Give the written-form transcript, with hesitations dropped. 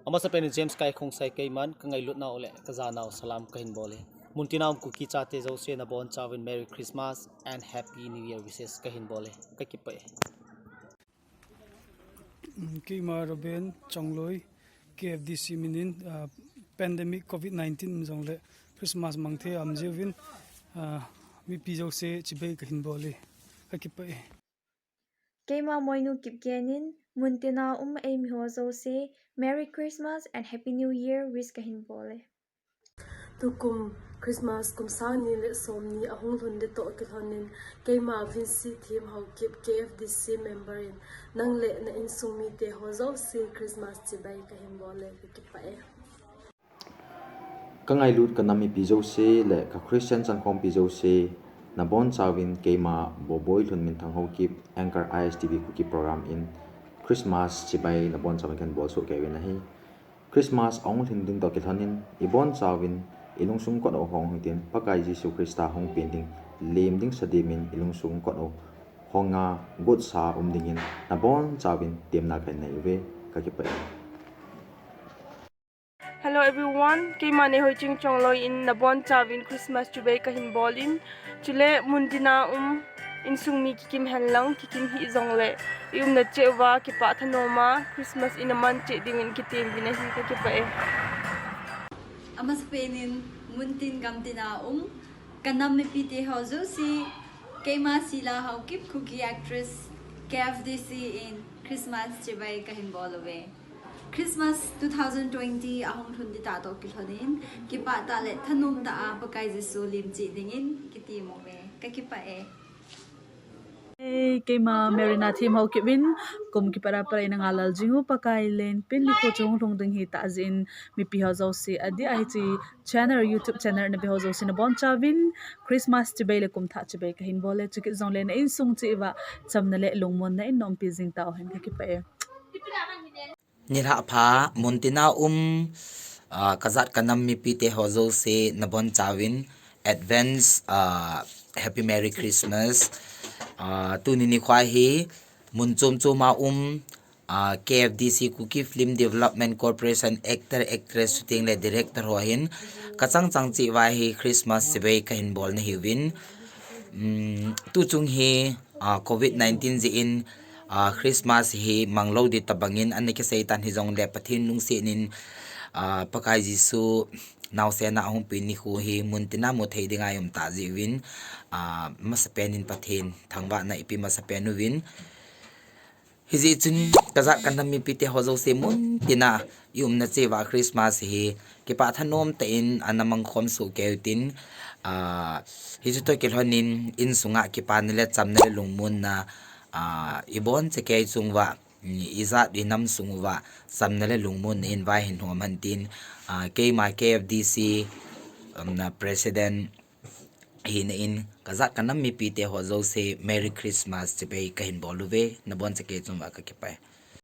ama sa pen James kai khong sai kai man ka ngai lut na ole ka za naw salam kahin bole muntinam Kuki chate zo se na bon chawin Merry Christmas and Happy New Year wishes kahin bole ka ki pa ki maraben changloi KFDC minin pandemic COVID-19 jongle Christmas mangthe amjewin mi pijo se chibai kahin bole ka ki pa Keima moinu kipkenin muntina aim hozo se Merry Christmas and Happy New Year wish kahin bole. Tukum Christmas kum sani le somni ahung lunde to kilhonin keima vinci thim how kip KFDC member in nang le na in sumi te hozo se Christmas chibai kahin bole kipae kangai lut kanami pijo se le ka Christian chan khom pijo se na bon chawin keima boboi thun min thang ho kip anchor ISTV Kuki program in Christmas chibai na bon chawin kan bol so kewin na hi Christmas ong thin ding to kilhonin ibon chawin ilung sung ko hong hitin pakai Jesu Krista hong painting lem ding sademin ilung sung ko honga god sa dingin na bon chawin tiam na kan nei ve ka ki pa Hello everyone, kay mane hoy ching chongloi in nabon chawin Christmas chubay kahin bolin chule mundina insungmi kikim henlang kikim hi zongle na chewa ki pa thanoma Christmas inaman che dingin kitim binahi ka ki pa amas penin muntin gamtina kanam me pite hozo si keima sila how kip Kuki actress KFDC in Christmas chibay kahin bolowe Christmas 2020 ahong thundi ta to kilhonin kipa ta le thanum ta a pakai Jesu lim chi dingin kitimo me ka kipa keima merina thim ho kibin kum ki para ina ngalal jingu pakai len pin li ko chung thong ding hi ta jin mi pi ho zo si adi ai chi channel YouTube channel na bi ho zo si na bon chawin Christmas chibai le kum tha chibai ka hin bole chiki zong le na in sung chi wa chamna le lungmon na in nom pi jing ta hen ka ki pa nilha pha muntina kazat kanam mi pite hozo se nabon chawin advance happy merry Christmas tu nini khwa hi munchom choma KFDC Kuki Film Development Corporation actor actress shooting le director ho hin kachang chang chi wa hi Christmas sibai kahin bol na hiwin tu chung hi COVID-19 ji in Christmas hi manglo di tabangin ani ke seitan hi jong le pathin nung se nin pakai Jesu naw se na hong pin ni khu hi muntina mo thei dinga yom ta jiwin masapenin pathin thangba na ipi masapenu win hiji chun kaza kanami pite hozo se muntina yum na chewa Christmas hi ke pa thanom te in anamang khom su keutin hiji to kelhonin in sunga ke panile chamne lungmun na ibon che kei chungwa iza dinam sungwa samnale lungmun in vai hin homantin keima KFDC na president hin in kazat kanam mi pite hozo se Merry Christmas chibai kahin boluwe na bon che kei chungwa ka kipai